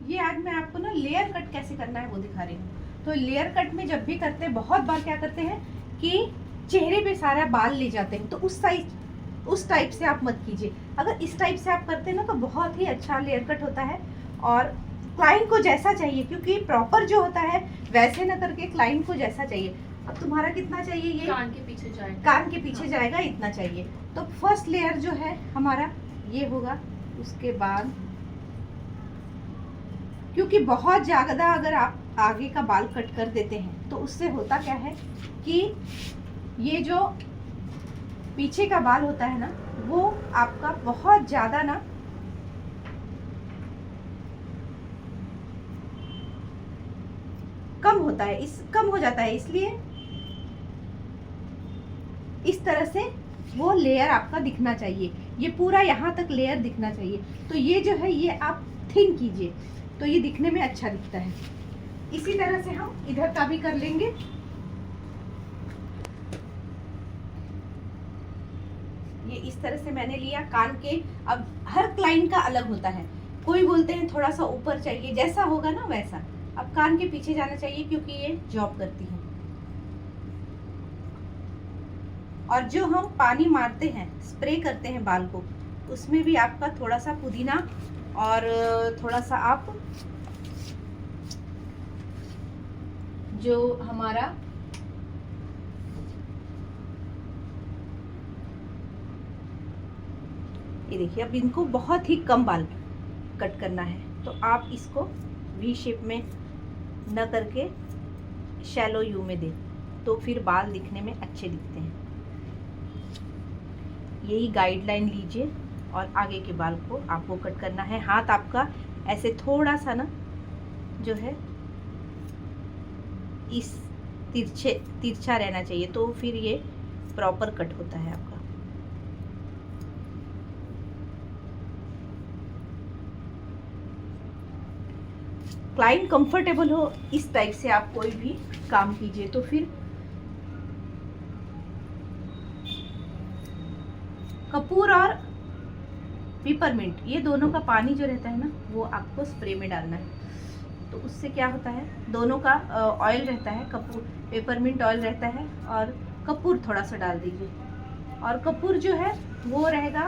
ये आज मैं आपको ना लेयर कट कैसे करना है वो दिखा रही हूँ। तो लेयर कट में जब भी करते हैं, बहुत बार क्या करते हैं कि चेहरे पे सारा बाल ले जाते हैं, तो उस टाइप से आप मत कीजिए। अगर इस टाइप से आप करते हैं ना तो बहुत ही अच्छा लेयर कट होता है। और क्लाइंट को जैसा चाहिए, क्योंकि प्रॉपर जो होता है वैसे ना करके क्लाइंट को जैसा चाहिए। अब तुम्हारा कितना चाहिए? ये कान के पीछे जाएगा, कान के पीछे जाएगा, इतना चाहिए। तो फर्स्ट लेयर जो है हमारा ये होगा। उसके बाद क्योंकि बहुत ज़्यादा अगर आप आगे का बाल कट कर देते हैं तो उससे होता क्या है कि ये जो पीछे का बाल होता है ना, वो आपका बहुत ज़्यादा ना कम होता है, कम हो जाता है। इसलिए इस तरह से वो लेयर आपका दिखना चाहिए, ये पूरा यहाँ तक लेयर दिखना चाहिए। तो ये जो है ये आप थिन कीजिए तो ये दिखने में अच्छा दिखता है। इसी तरह से हम इधर का भी कर लेंगे। ये इस तरह से मैंने लिया कान के। अब हर क्लाइंट का अलग होता है, कोई बोलते हैं थोड़ा सा ऊपर चाहिए, जैसा होगा ना वैसा। अब कान के पीछे जाना चाहिए क्योंकि ये जॉब करती है। और जो हम पानी मारते हैं, स्प्रे करते हैं बाल को, उसमें भी आपका थोड़ा सा पुदीना और थोड़ा सा आप जो हमारा ये देखिए, अब इनको बहुत ही कम बाल कट करना है तो आप इसको वी शेप में न करके शैलो यू में दें, तो फिर बाल दिखने में अच्छे दिखते हैं। यही गाइडलाइन लीजिए और आगे के बाल को आपको कट करना है। हाथ आपका ऐसे थोड़ा सा ना जो है इस तिरछा रहना चाहिए, तो फिर ये प्रॉपर कट होता है आपका। क्लाइंट कंफर्टेबल हो इस टाइप से आप कोई भी काम कीजिए। तो फिर कपूर और पिपरमिंट, ये दोनों का पानी जो रहता है ना, वो आपको स्प्रे में डालना है। तो उससे क्या होता है, दोनों का ऑयल रहता है, कपूर पेपरमिंट ऑयल रहता है, और कपूर थोड़ा सा डाल दीजिए। और कपूर जो है वो रहेगा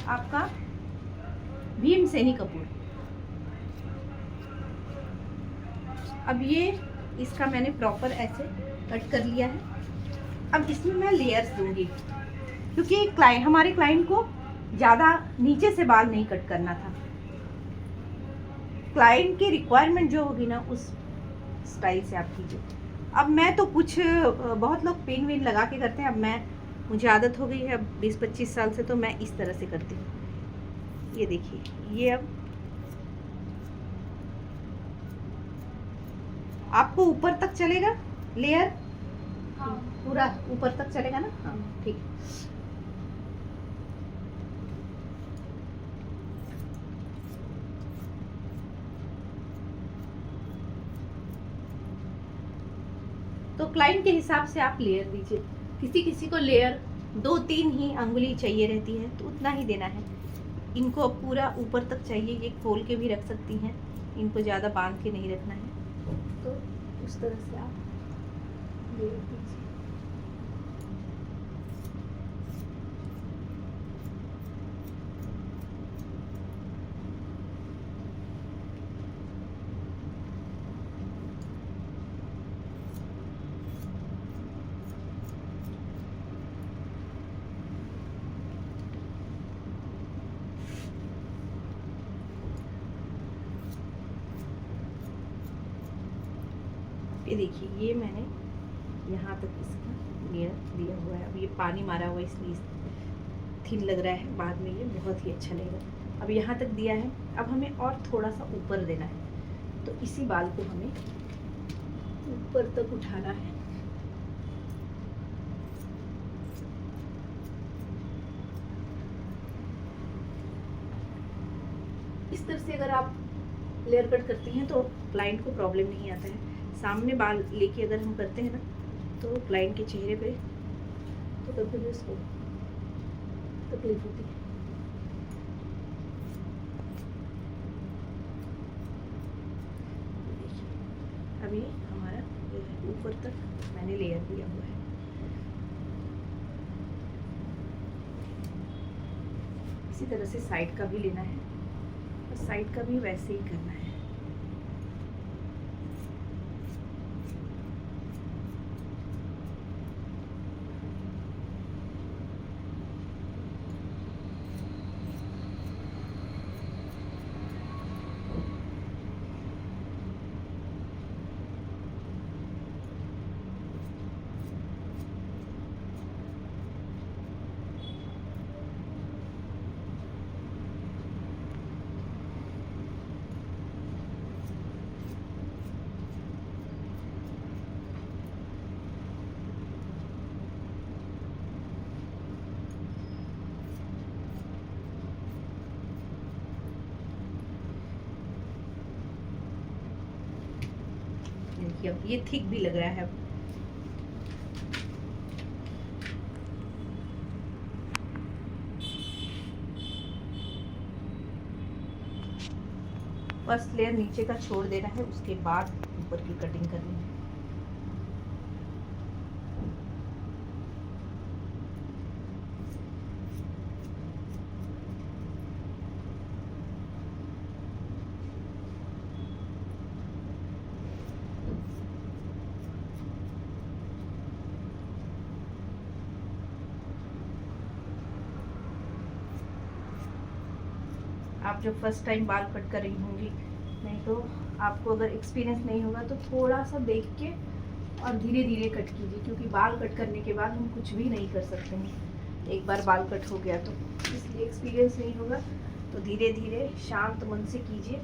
आपका भीमसेनी कपूर। अब ये इसका मैंने प्रॉपर ऐसे कट कर लिया है। अब इसमें मैं लेयर्स दूंगी, क्योंकि हमारे क्लाइंट को ज़्यादा नीचे से बाल नहीं कट करना था। क्लाइंट की रिक्वायरमेंट जो होगी ना, उस स्टाइल से आप कीजिए। अब मैं तो कुछ बहुत लोग पिन विन लगा के करते हैं, अब मुझे आदत हो गई है अब 20-25 साल से, तो मैं इस तरह से करती हूँ। ये देखिए, ये अब आपको ऊपर तक चलेगा लेयर, हाँ। पूरा ऊपर तक चलेगा ना? हाँ ठीक। तो क्लाइंट के हिसाब से आप लेयर दीजिए। किसी किसी को लेयर 2-3 ही अंगुली चाहिए रहती है, तो उतना ही देना है। इनको अब पूरा ऊपर तक चाहिए, ये खोल के भी रख सकती हैं, इनको ज़्यादा बांध के नहीं रखना है। तो उस तरह से आप लेयर दीजिए। ये देखिए, ये मैंने यहाँ तक इसका लेयर दिया हुआ है। अब ये पानी मारा हुआ है इसलिए थिन लग रहा है, बाद में ये बहुत ही अच्छा लगेगा। अब यहाँ तक दिया है, अब हमें और थोड़ा सा ऊपर देना है। तो इसी बाल को हमें ऊपर तक उठाना है। इस तरह से अगर आप लेयर कट करती हैं तो क्लाइंट को प्रॉब्लम नहीं आता है। सामने बाल लेके अगर हम करते हैं ना, तो क्लाइंट के चेहरे पे तो कभी भी उसको तकलीफ होती है। अब ये हमारा ये है, ऊपर तक मैंने लेयर दिया हुआ है। इसी तरह से साइड का भी लेना है और साइड का भी वैसे ही करना है। देखिए अब ये थिक भी लग रहा है। फर्स्ट लेयर नीचे का छोड़ देना है, उसके बाद ऊपर की कटिंग करनी है। आप जब फर्स्ट टाइम बाल कट कर रही होंगी, नहीं तो आपको अगर एक्सपीरियंस नहीं होगा तो थोड़ा सा देख के और धीरे धीरे कट कीजिए, क्योंकि बाल कट करने के बाद हम कुछ भी नहीं कर सकते हैं। एक बार बाल कट हो गया तो इसलिए एक्सपीरियंस नहीं होगा, तो धीरे धीरे शांत मन से कीजिए।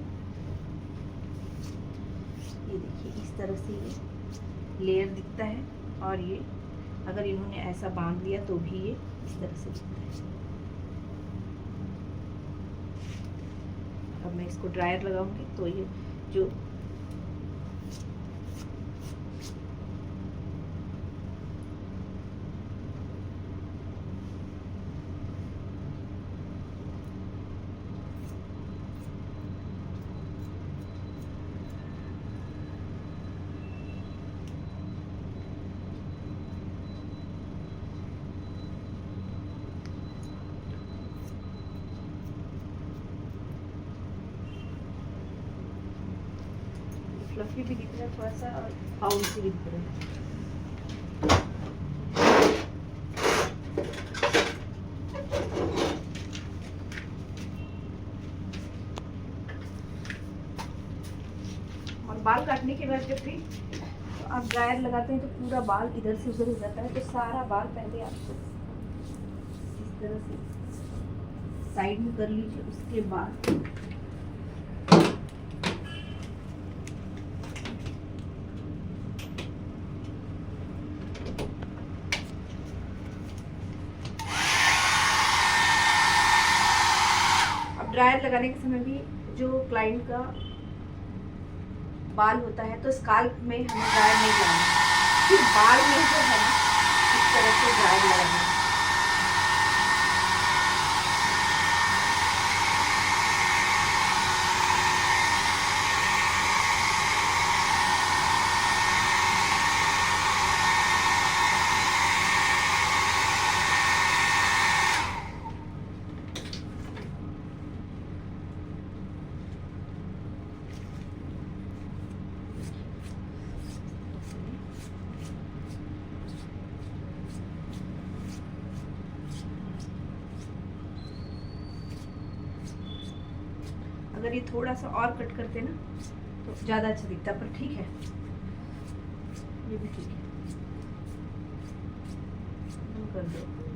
ये देखिए इस तरह से ये लेयर दिखता है, और ये अगर इन्होंने ऐसा बांध लिया तो भी ये इस तरह से दिखता है। अब मैं इसको ड्रायर लगाऊंगी तो ये जो फ्लफी भी दिख रहा है थोड़ा सा, और बाउंसी भी दिख रहा है। और बाल काटने के बाद जब भी तो आप ड्रायर लगाते हैं तो पूरा बाल इधर से उधर हो जाता है, तो सारा बाल पहले आपको इस तरह से साइड में कर लीजिए। उसके बाद ड्रायर लगाने के समय भी जो क्लाइंट का बाल होता है तो स्काल्प में हमें ड्रायर नहीं लगाना, फिर बाल में जो है ना इस तरह से ड्रायर लगाना है। अगर ये थोड़ा सा और कट करते ना तो ज़्यादा अच्छा दिखता, पर ठीक है, ये भी ठीक है, कर दो।